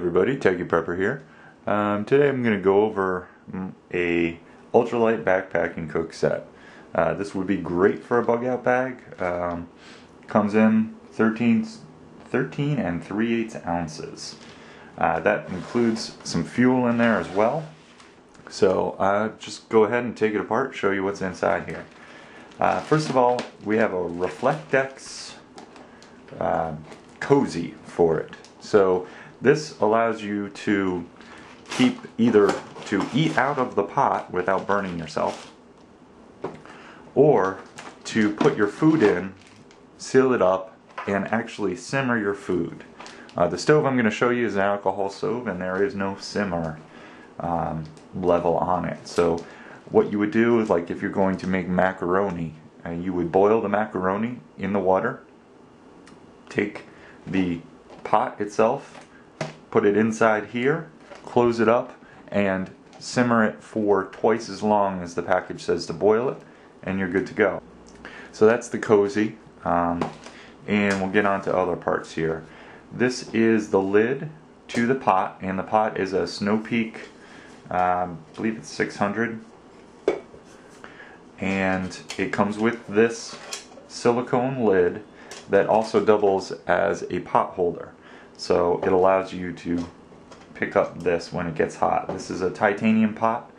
everybody, Techie Prepper here. Today I'm going to go over a ultralight backpacking cook set. This would be great for a bug out bag. Comes in 13 and 3/8 ounces. That includes some fuel in there as well. So just go ahead and take it apart, show you what's inside here. First of all, we have a Reflectex cozy for it. So this allows you to keep either to eat out of the pot without burning yourself, or to put your food in, seal it up, and actually simmer your food. The stove I'm going to show you is an alcohol stove, and there is no simmer level on it. So what you would do is, like if you're going to make macaroni, you would boil the macaroni in the water, take the pot itself, put it inside here, close it up, and simmer it for twice as long as the package says to boil it, and you're good to go. So that's the cozy, and we'll get on to other parts here. This is the lid to the pot, and the pot is a Snow Peak, I believe it's 600, and it comes with this silicone lid that also doubles as a pot holder. So it allows you to pick up this when it gets hot. This is a titanium pot,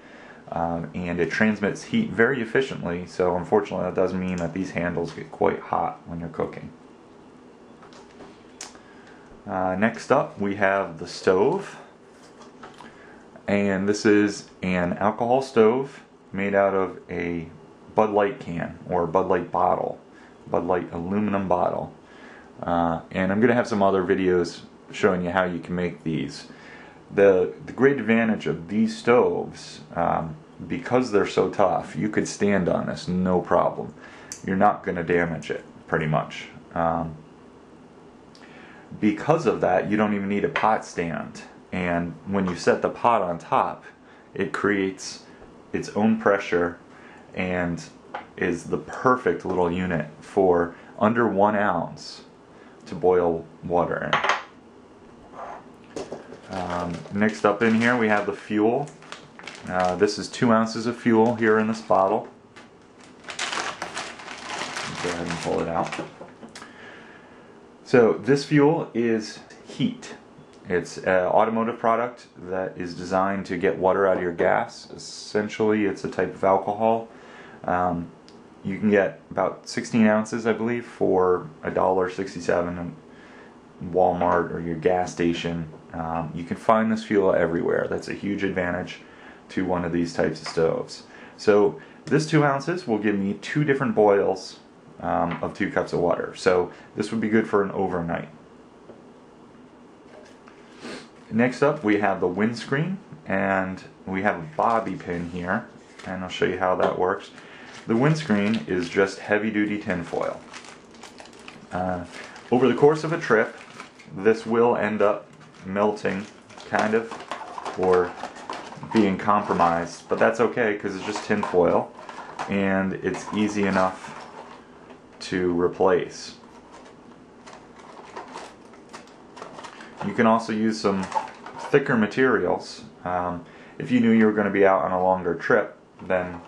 and it transmits heat very efficiently, so unfortunately that does mean that these handles get quite hot when you're cooking. Next up we have the stove, and this is an alcohol stove made out of a Bud Light can, or Bud Light bottle, Bud Light aluminum bottle. And I'm going to have some other videos showing you how you can make these. The great advantage of these stoves, because they're so tough, you could stand on this no problem. You're not going to damage it, pretty much. Because of that, you don't even need a pot stand. And when you set the pot on top, it creates its own pressure and is the perfect little unit for under 1 ounce to boil water in. Next up in here we have the fuel. This is 2 ounces of fuel here in this bottle. Go ahead and pull it out. So this fuel is heat. It's an automotive product that is designed to get water out of your gas. Essentially it's a type of alcohol. You can get about 16 ounces, I believe, for $1.67 in Walmart or your gas station. You can find this fuel everywhere. That's a huge advantage to one of these types of stoves. So this 2 ounces will give me 2 different boils of 2 cups of water. So this would be good for an overnight. Next up we have the windscreen, and we have a bobby pin here, and I'll show you how that works. The windscreen is just heavy-duty tinfoil. Over the course of a trip, this will end up melting, kind of, or being compromised, but that's okay because it's just tinfoil, and it's easy enough to replace. You can also use some thicker materials. If you knew you were going to be out on a longer trip, then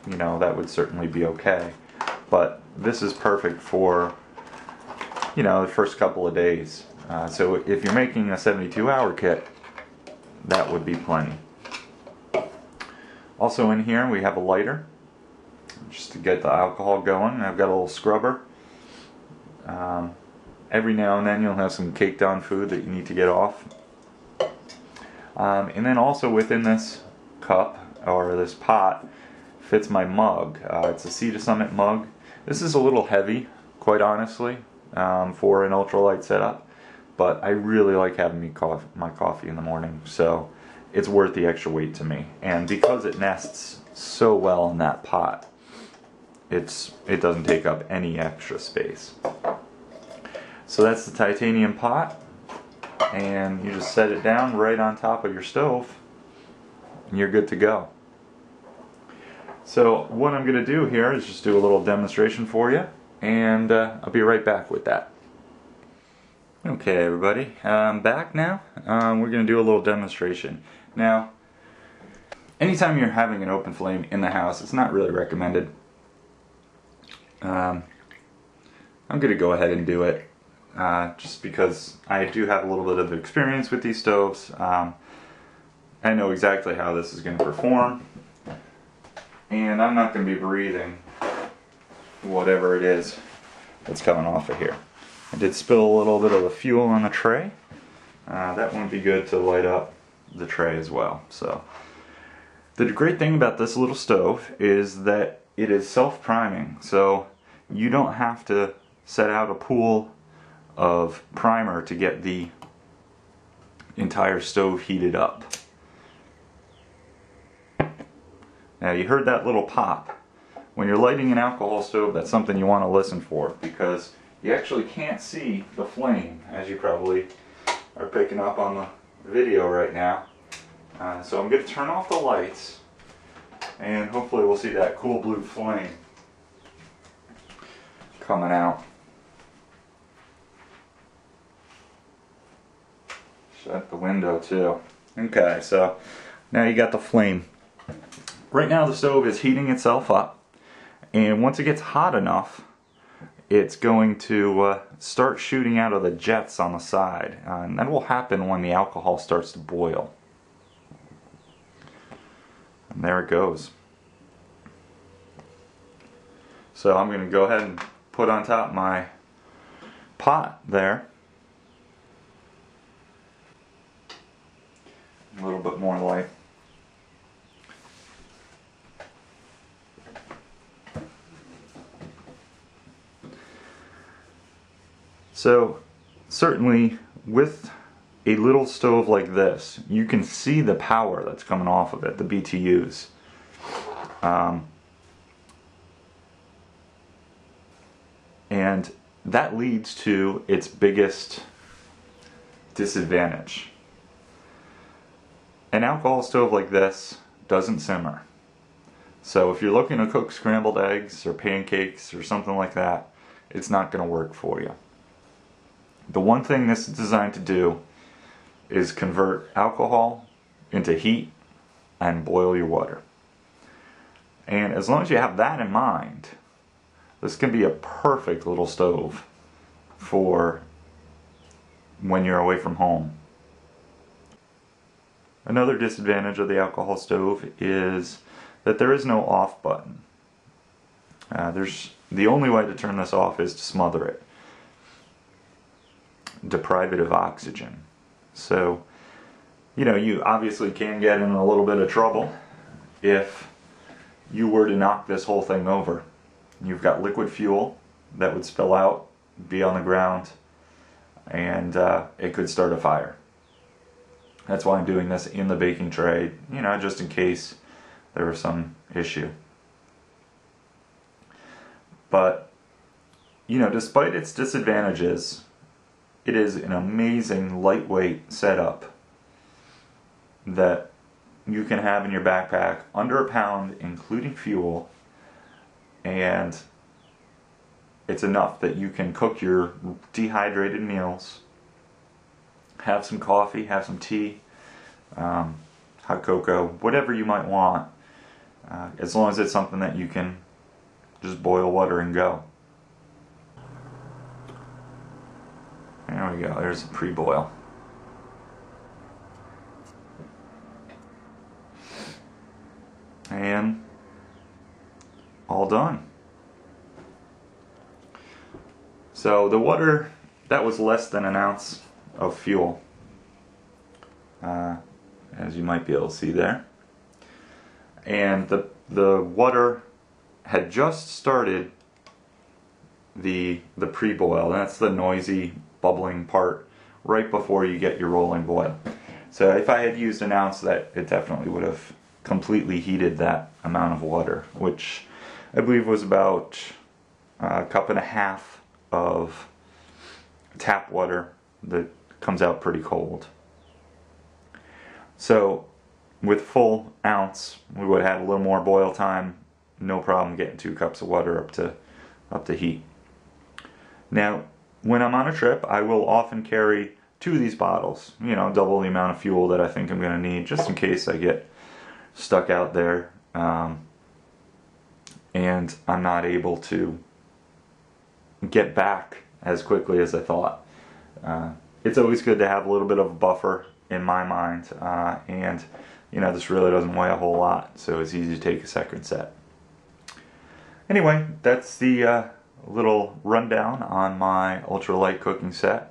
you know that would certainly be okay. But this is perfect for, you know, the first couple of days. So if you're making a 72-hour kit, that would be plenty. Also in here we have a lighter, just to get the alcohol going. I've got a little scrubber. Every now and then you'll have some caked on food that you need to get off. And then also within this cup, or this pot, fits my mug. It's a Sea to Summit mug. This is a little heavy, quite honestly, for an ultralight setup, but I really like having my coffee in the morning, so it's worth the extra weight to me. And because it nests so well in that pot, it doesn't take up any extra space. So that's the titanium pot, and you just set it down right on top of your stove, and you're good to go. So what I'm going to do here is just do a little demonstration for you, and I'll be right back with that. Okay, everybody, I'm back now. We're going to do a little demonstration. Now, anytime you're having an open flame in the house, it's not really recommended. I'm going to go ahead and do it just because I do have a little bit of experience with these stoves. I know exactly how this is going to perform, and I'm not going to be breathing whatever it is that's coming off of here. I did spill a little bit of the fuel on the tray. That wouldn't be good to light up the tray as well. So the great thing about this little stove is that it is self-priming, so you don't have to set out a pool of primer to get the entire stove heated up. Now, you heard that little pop. When you're lighting an alcohol stove, that's something you want to listen for, because you actually can't see the flame, as you probably are picking up on the video right now. So I'm going to turn off the lights, and hopefully we'll see that cool blue flame coming out. Shut the window too. Okay, so now you got the flame. Right now the stove is heating itself up, and once it gets hot enough, it's going to start shooting out of the jets on the side, and that will happen when the alcohol starts to boil. And there it goes. So I'm going to go ahead and put on top my pot there. A little bit more light. So certainly with a little stove like this, you can see the power that's coming off of it, the BTUs. And that leads to its biggest disadvantage. An alcohol stove like this doesn't simmer. So if you're looking to cook scrambled eggs or pancakes or something like that, it's not going to work for you. The one thing this is designed to do is convert alcohol into heat and boil your water. And as long as you have that in mind, this can be a perfect little stove for when you're away from home. Another disadvantage of the alcohol stove is that there is no off button. The only way to turn this off is to smother it, deprive it of oxygen. So, you obviously can get in a little bit of trouble if you were to knock this whole thing over. You've got liquid fuel that would spill out, be on the ground, and it could start a fire. That's why I'm doing this in the baking tray, just in case there was some issue. But, despite its disadvantages, it is an amazing lightweight setup that you can have in your backpack, under a pound, including fuel, and it's enough that you can cook your dehydrated meals, have some coffee, have some tea, hot cocoa, whatever you might want, as long as it's something that you can just boil water and go. There we go, there's a pre-boil. And all done. So the water, that was less than an ounce of fuel, as you might be able to see there. And the water had just started the pre-boil. That's the noisy bubbling part right before you get your rolling boil. So if I had used an ounce, that it definitely would have completely heated that amount of water, which I believe was about a cup and a half of tap water that comes out pretty cold. So with full ounce, we would have had a little more boil time, no problem getting 2 cups of water up to heat. Now, when I'm on a trip, I will often carry 2 of these bottles, you know, double the amount of fuel that I think I'm going to need, just in case I get stuck out there and I'm not able to get back as quickly as I thought. It's always good to have a little bit of a buffer in my mind, and you know, this really doesn't weigh a whole lot, so it's easy to take a second set. Anyway, that's the little rundown on my ultralight cooking set.